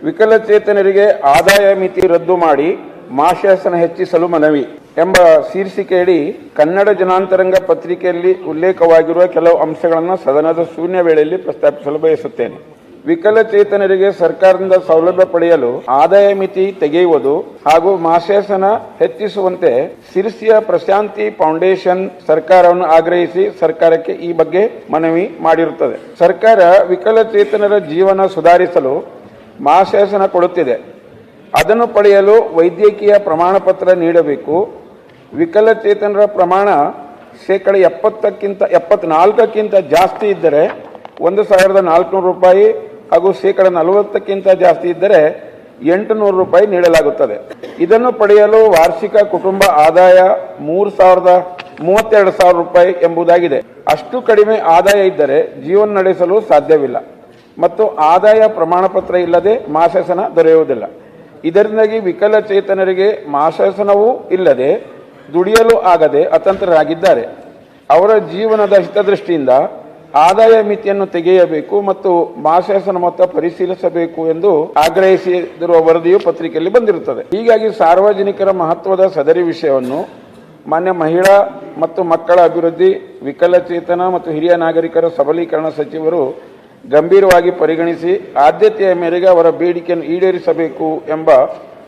ವಿಕಲಚೇತನರಿಗೆ ಆದಾಯ ಮಿತಿ ರದ್ದು ಮಾಡಿ ಮಾಶಾಸನ ಹೆಚ್ಚಿಸಲು ಮನವಿ ಎಂಬ ಶೀರ್ಷಿಕೆಯಡಿ ಕನ್ನಡ ಜನಾಂತರಂಗ ಪತ್ರಿಕೆಯಲ್ಲಿ ಉಲ್ಲೇಖವಾಗಿರುವ ಕೆಲವು ಅಂಶಗಳನ್ನು ಸದನದ ಶೂನ್ಯ ವೇಳೆಯಲ್ಲಿ ಪ್ರಸ್ತಾಪಿಸಲು ಬಯಸುತ್ತೇನೆ. ವಿಕಲಚೇತನರಿಗೆ ಸರ್ಕಾರದಿಂದ ಸೌಲಭ್ಯ ಪಡೆಯಲು ಆದಾಯ ಮಿತಿ ತೆಗೆಯುವುದು ಹಾಗೂ ಮಾಶಾಸನ ಹೆಚ್ಚಿಸುವಂತೆ ಸಿರ್ಸಿಯ ಪ್ರಶಾಂತಿ ಫೌಂಡೇಶನ್ ಸರ್ಕಾರವನ್ನು ಆಗ್ರಹಿಸಿ ಸರ್ಕಾರಕ್ಕೆ ಈ ಬಗ್ಗೆ ಮನವಿ ಮಾಡಿರುತ್ತದೆ. ಸರ್ಕಾರ ವಿಕಲಚೇತನರ ಜೀವನ ಸುಧಾರಿಸಲು ಮಾಶಾಸನ ಕೊಡುತ್ತಿದೆ. ಅದನ್ನು ಪಡೆಯಲು ವೈದ್ಯಕೀಯ ಪ್ರಮಾಣ ಪತ್ರ ನೀಡಬೇಕು. ವಿಕಲಚೇತನರ ಪ್ರಮಾಣ 74% ಜಾಸ್ತಿ ಇದ್ದರೆ 1,400 ರೂಪಾಯಿ ಹಾಗೂ 40% ಜಾಸ್ತಿ ಇದ್ದರೆ 800 ರೂಪಾಯಿ ನೀಡಲಾಗುತ್ತದೆ. ಇದನ್ನು ಪಡೆಯಲು ವಾರ್ಷಿಕ ಕುಟುಂಬ ಆದಾಯ 32,000 ರೂಪಾಯಿ ಎಂಬುದಾಗಿದೆ. ಅಷ್ಟು ಕಡಿಮೆ ಆದಾಯ ಇದ್ದರೆ ಜೀವನ ನಡೆಸಲು ಸಾಧ್ಯವಿಲ್ಲ ಮತ್ತು ಆದಾಯ ಪ್ರಮಾಣ ಪತ್ರ ಇಲ್ಲದೆ ಮಾಶಾಸನ ದೊರೆಯುವುದಿಲ್ಲ. ಇದರಿಂದಾಗಿ ವಿಕಲಚೇತನರಿಗೆ ಮಾಶಾಸನವೂ ಇಲ್ಲದೆ ದುಡಿಯಲು ಆಗದೆ ಅತಂತ್ರರಾಗಿದ್ದಾರೆ. ಅವರ ಜೀವನದ ಹಿತದೃಷ್ಟಿಯಿಂದ ಆದಾಯ ಮಿತಿಯನ್ನು ತೆಗೆಯಬೇಕು ಮತ್ತು ಮಾಶಾಸನ ಮೊತ್ತ ಪರಿಶೀಲಿಸಬೇಕು ಎಂದು ಆಗ್ರಹಿಸಿರುವ ವರದಿಯು ಪತ್ರಿಕೆಯಲ್ಲಿ ಬಂದಿರುತ್ತದೆ. ಹೀಗಾಗಿ ಸಾರ್ವಜನಿಕರ ಮಹತ್ವದ ಸದರಿ ವಿಷಯವನ್ನು ಮಾನ್ಯ ಮಹಿಳಾ ಮತ್ತು ಮಕ್ಕಳ ಅಭಿವೃದ್ಧಿ, ವಿಕಲಚೇತನ ಮತ್ತು ಹಿರಿಯ ನಾಗರಿಕರ ಸಬಲೀಕರಣ ಸಚಿವರು ಗಂಭೀರವಾಗಿ ಪರಿಗಣಿಸಿ ಆದ್ಯತೆಯ ಮೇರೆಗೆ ಅವರ ಬೇಡಿಕೆಯನ್ನು ಈಡೇರಿಸಬೇಕು ಎಂಬ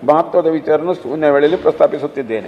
ಮಹತ್ವದ ವಿಚಾರವನ್ನು ಶೂನ್ಯ ವೇಳೆಯಲ್ಲಿ ಪ್ರಸ್ತಾಪಿಸುತ್ತಿದ್ದೇನೆ.